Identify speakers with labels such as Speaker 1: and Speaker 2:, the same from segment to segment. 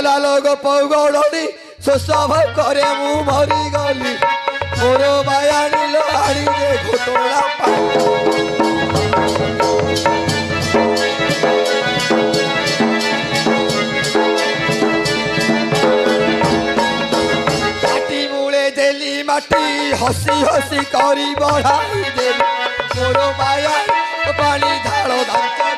Speaker 1: आला लोग पौगड़ी सोसभ करे मु मरी गली मोर बायानी लोहाड़ी रे घोटोला माटी मूले देली माटी हसी हसी करी बढ़ाई देली मोर बाया पानी ढालो धाचा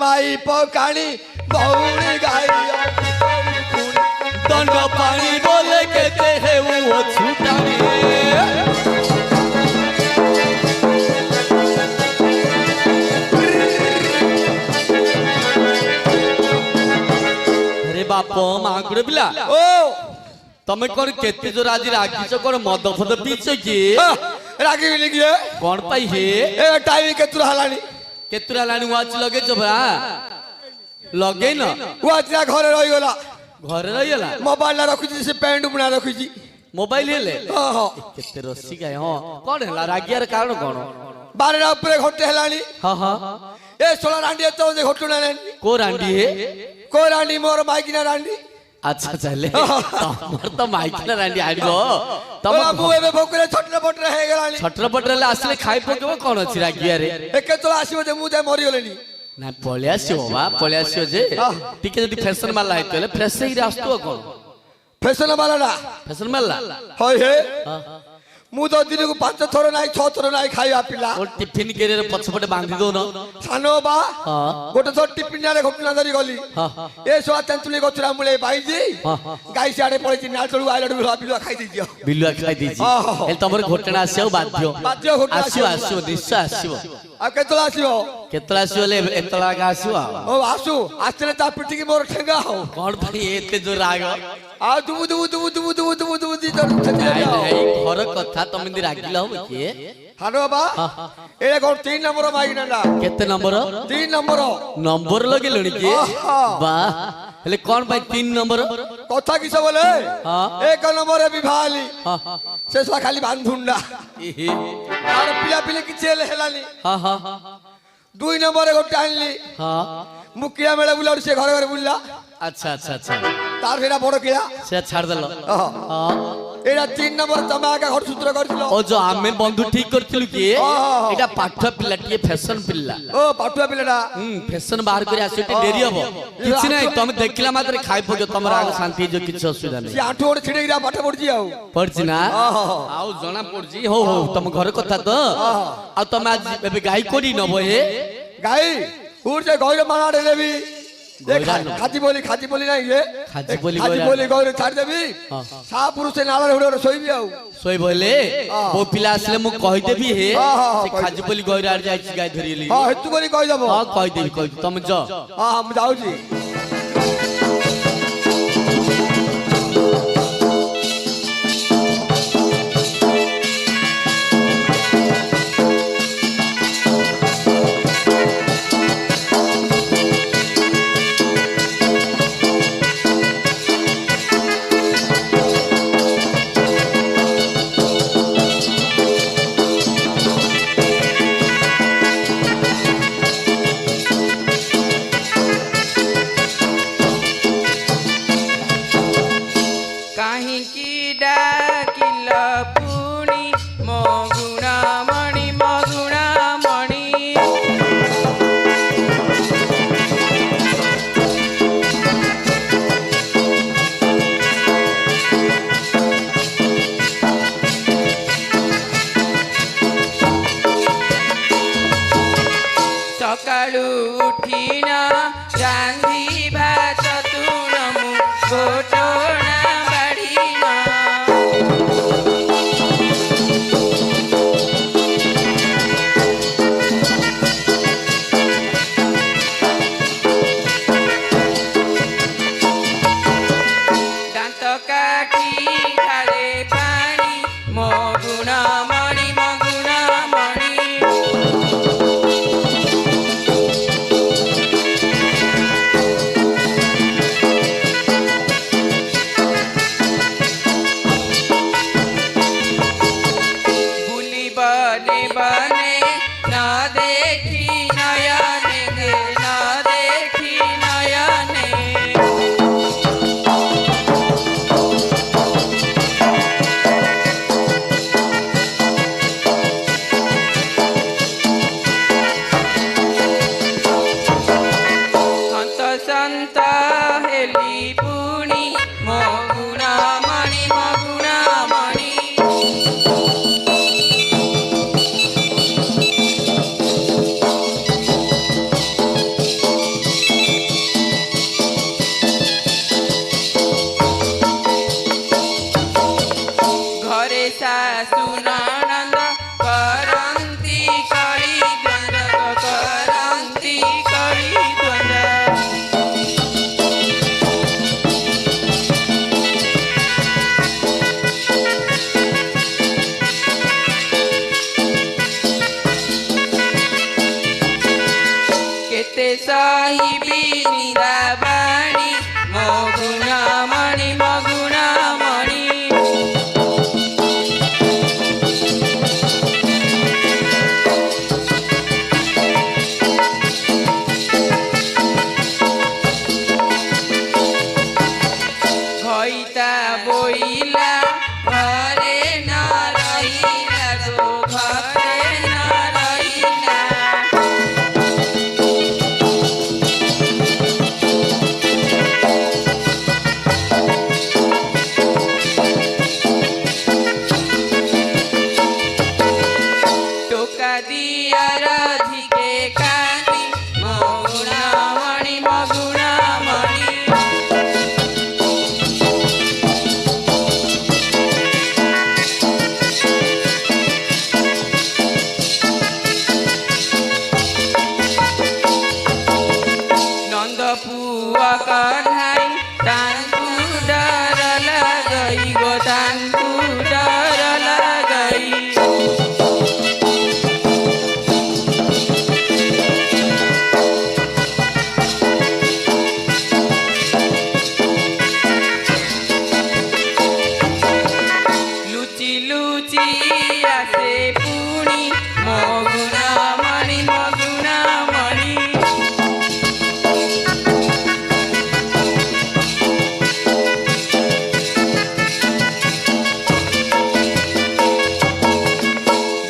Speaker 1: माई पकानी बहुड़ी गाई
Speaker 2: दंड पानी बोले कहते हैं वो छूटानी अरे बाप मांगुड़ बिला
Speaker 1: ओ
Speaker 2: तमें कौन केते जो राजी रागी चो कौन मद फद पीछे की
Speaker 1: रागी मिली गए
Speaker 2: कौन पाई है
Speaker 1: ए टाइम केतुरा हलानी
Speaker 2: केतुरा लानी वाच लगे जो भरा लगे न
Speaker 1: वाच ना घरे रही गला
Speaker 2: घरे रही गला
Speaker 1: मोबाइल ना रखी जी से पैंट बना रखी जी
Speaker 2: मोबाइल ले
Speaker 1: हां हां
Speaker 2: केते रसी गए हां कौन हला रागियार कारण कौन
Speaker 1: बारे ऊपर घोटे हलानी
Speaker 2: हां हां
Speaker 1: ए 16 रांडी तो जे घोटू ना
Speaker 2: को रांडी है
Speaker 1: को रांडी मोर माइकी ना रांडी
Speaker 2: अच्छा चले तमर तो माइकी ना रांडी आइबो
Speaker 1: तम बाबू एबे भोकरे छटरा पटरा हे गलानी
Speaker 2: छटरा पटरा ले असले खाइ पके कौन अछि रागिया रे
Speaker 1: एके तो आसीबो जे मु जे मरि गलेनी
Speaker 2: ना पळ्यासियो बा पळ्यासियो जे टिके जदी फैशन मारला आइतले फ्रेश ही रास्तो कोन
Speaker 1: फैशन मारला ना
Speaker 2: फैशन मारला
Speaker 1: होय हे मु तो दिन को 5 थोर नाही 6 थोर नाही खाइबा पिला
Speaker 2: ओ टिफिन केरे पछपटे बांधी दो न
Speaker 1: सानो बा
Speaker 2: हां
Speaker 1: गोटे थोर टिफिन रे घटना धरी गली
Speaker 2: हां
Speaker 1: ए सोआ तेंतुली गछरा मुले बाईजी गाई साडे पळी नाल चळू आइलडू बिलुआ खाइ दिजियो
Speaker 2: बिलुआ खाइ दिजि एल तमर घटना आसियो बाध्य
Speaker 1: बाध्य घटना
Speaker 2: आसियो आसियो निश्चय आसियो
Speaker 1: आ केतला आसियो
Speaker 2: केतला आसियो ले एतला का आसियो
Speaker 1: ओ आसु आस्ते ता पिटी की मोर ठेंगा हो
Speaker 2: कोन भाई एते जो राग
Speaker 1: आ दुबु दुबु दुबु दुबु दुबु दुबु दुबु दी तो छति
Speaker 2: नाही नाही घर कथा तमे रागिला हो के
Speaker 1: हानो बा ए कोन 3 नंबर मागिना ना
Speaker 2: केते नंबर
Speaker 1: 3 नंबर
Speaker 2: नंबर लगे लणी के वाह हेले कोन भाई 3 नंबर
Speaker 1: कथा किस बोले
Speaker 2: हां
Speaker 1: 1 नंबर बिभाली
Speaker 2: हां
Speaker 1: शेषा खाली बांधुंडा
Speaker 2: एहे
Speaker 1: आर पिला पिले कि चेल हेलानी
Speaker 2: हां हां
Speaker 1: 2 नंबर गोटे आनली
Speaker 2: हां
Speaker 1: मुकिया मेला बुला से घर घर बुलला
Speaker 2: अच्छा अच्छा अच्छा
Speaker 1: तार फेरा बड़ किया
Speaker 2: से छाड़ देलो हां
Speaker 1: एरा 3 नंबर तमा का घर सूत्र करथिलो
Speaker 2: ओ जो आमे बंधु ठीक करथिलु कि एटा पाठ पिलाटिए फैशन पिल्ला
Speaker 1: ओ पाठुआ पिलाडा
Speaker 2: फैशन बाहर करे आसीते डेरी हबो किछ नै तमे देखिला मात्र खाइ पके तमरा आग शांति जो किछ असुविधा नै
Speaker 1: से आठो ओड छिड़ेगिरा पाठ पड़जी आउ
Speaker 2: पड़जी ना आउ जना पड़जी हो हो तम घर कथा तो आ तमे आज एबे गाई कोडी नबो हे
Speaker 1: गाई उड़ जे गौर माना देबी देख खाती बोली नहीं ये
Speaker 2: खाती बोली
Speaker 1: गौर छाड़ देबी सा पुरुष से नाला हुडो सोईबी आउ
Speaker 2: सोई बोले वो पिला असले मु कहि देबी हे से खाती बोली गौर आड़ जाई छी गाय धरिली
Speaker 1: हां हेतु बोली कहि देबो
Speaker 2: हां कहि देबी कहि तुम जा
Speaker 1: हां हम जाऊ जी
Speaker 3: सकाळू उठिना रांधी भात तुणमु गोटोणा बाढिना सुनानंद करन्ति कଳି द्वन्द्व करन्ति कଳି द्वन्द्व केते साहिबी मीराबाणी मो गुणामणि मो गुणामणि घइता बोइला घरे न रहिला गो घरे न रहिला टोका दिया राधिके कांति मो गुणामणि मो गुणामणि नंद पुआ कन्हाई तांकु डर लगई गो तांकु डर लगई लुचि लुचि आसे पुणी मो गुणामणि मो गुणामणि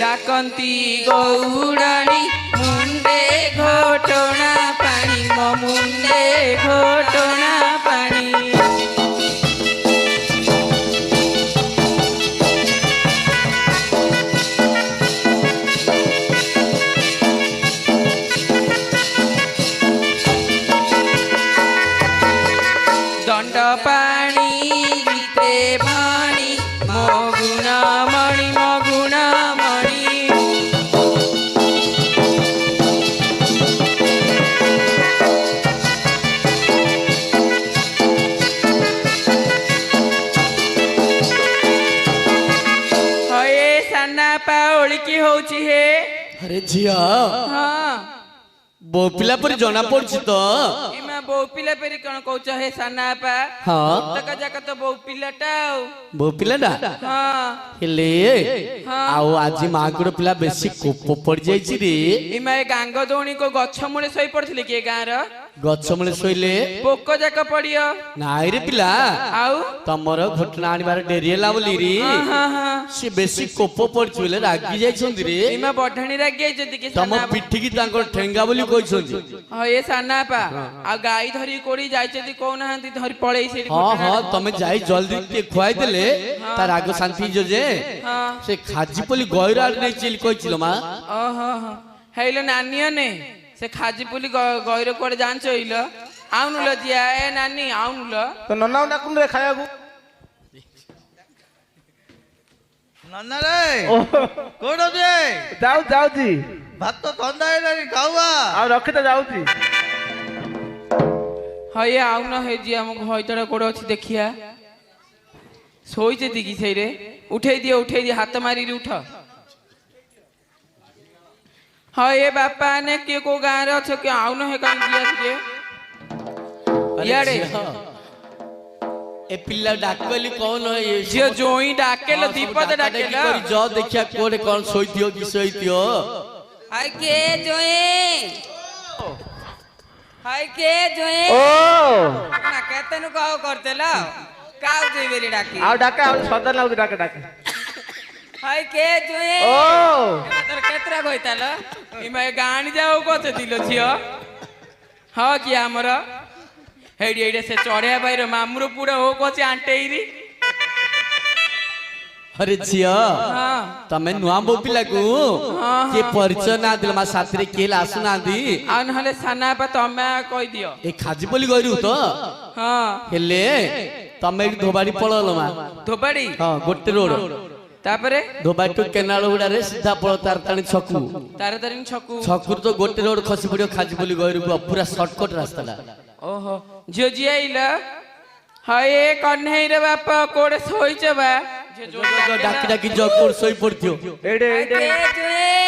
Speaker 3: डाकन्ती गौराणी मुंडे घोटना पानी मो मुंडे घोटना पानी दंड पानी गीते भाणी मो गुणामणि मो गुणामणि हये साना पाओली की होची हे
Speaker 2: अरे झिया
Speaker 3: हाँ
Speaker 2: बो पिला पर जना पड़छि तो
Speaker 3: इमा बो पिला पेरी कौन कहूच हे साना पा
Speaker 2: हाँ
Speaker 3: तका जाका तो बो पिलाटा
Speaker 2: बो पिला ना
Speaker 3: हाँ
Speaker 2: हेले
Speaker 3: हाँ।
Speaker 2: आउ आज मागुड़ पिला बेसी कोप पड़ जाइछि रे
Speaker 3: इमा ए गांग दौणी को गछ मूले सोई पड़थिले के गां र
Speaker 2: गछ मूले सोइले
Speaker 3: पोक जाक पड़ियो
Speaker 2: नाइ रे पिला
Speaker 3: आउ
Speaker 2: तमर घटना आनिबार डेरी होला बोली रे
Speaker 3: हाँ हाँ हाँ
Speaker 2: से बेसी कोप पड़छि बोले रागी जाइछन्ति रे
Speaker 3: इमा बढ़ाणी रागी जदी के
Speaker 2: तम
Speaker 3: साना
Speaker 2: पिठी की तांकर ठेंगा बोली कहिछन्ति
Speaker 3: हाँ ये साना पा आ गाई धरी कोड़ी जाइछति कोन हांती धरी पळेई सेठी
Speaker 2: हाँ हाँ तमे जाई जल्दी ते खुआई देले तार आगो शांति जो जे
Speaker 3: हाँ
Speaker 2: से खाजी पोली गयरा नै चिल कहिछिलो मा
Speaker 3: ओहो हो हेलो नानियो ने से खाजी पुली गइरो कोड़े जानछ होइलो आउनु ल जिया ए नानी आउनु ल
Speaker 4: तो नन्ना डाकुन रे खायागु
Speaker 5: नन्ना रे कोड जे
Speaker 4: जाऊ जाऊ जी
Speaker 5: भात तो ठंडा है खावा
Speaker 4: आ रखि त जाऊ जी
Speaker 3: हये आउन हे जिया हम घइतडा कोड़ अछि देखिया सोइते दिगी छैरे उठै दियो हाथ मारी रे उठ हये बापा ने के को गां रे छ के आउन हे कान जिया के यारे
Speaker 2: ए पिल्ला डाकली कौन है ये
Speaker 3: जियो जोई डाकेल दीपद डाकेल
Speaker 2: जो देखिया कोड़े कौन सोइतियो कि सोइतियो
Speaker 3: हाय के जोए
Speaker 4: ओ
Speaker 3: ना केतनु काओ करतेला काउ जे बेरी डाकी
Speaker 4: आ डाका आ सदन लाउ डाका डाका
Speaker 3: हाय के जोए
Speaker 4: ओ
Speaker 3: तर केतरा गइताल इमा गाणी जाऊ कते दिलो छियो हा कि हमर हेडी हेडी से चढ़िया बाइर मामुर पुरा हो कचे आंटेइरी
Speaker 2: अरे झिया
Speaker 3: हां
Speaker 2: तमे नुआ बो पिला को
Speaker 3: हाँ,
Speaker 2: के परिचय ना दिल मा साथरे केला आसुना दी
Speaker 3: आ नहले साना पा तमे कहि दियो
Speaker 2: ए खाजी बोली गइरु तो
Speaker 3: हां
Speaker 2: हेले तमे धोबाड़ी पळलो मा
Speaker 3: धोबाड़ी
Speaker 2: हां गोटे रोड
Speaker 3: ତାପରେ
Speaker 2: ଧୋବାଟୁ କେନାଳ ଗୁଡାରେ ସିଧା ପଳ ତାରତାଣୀ ଛକୁ
Speaker 3: ତାରାତାରିଣୀ ଛକୁ
Speaker 2: ଛକୁରୁ ତ ଗୋଟେ ରୋଡ ଖସି ପଡିବ ଖାଜିପଲ୍ଲି ଗହିରକୁ ପୁରା ସର୍ଟକଟ ରାସ୍ତାଟା।
Speaker 3: ଓହୋ ଝିଅ ଝିଅ ଆଇଲ ହଏ କହ୍ନେଇର ବାପ କୋଉଠି ଶୋଇଛ ବା
Speaker 2: ଡାକି ଡାକି ଜଗ କୋଉଠି ଶୋଇ ପଡିଥିବ।
Speaker 4: ଏଇଟେ ଏଇଟେ
Speaker 3: ଜୁଏ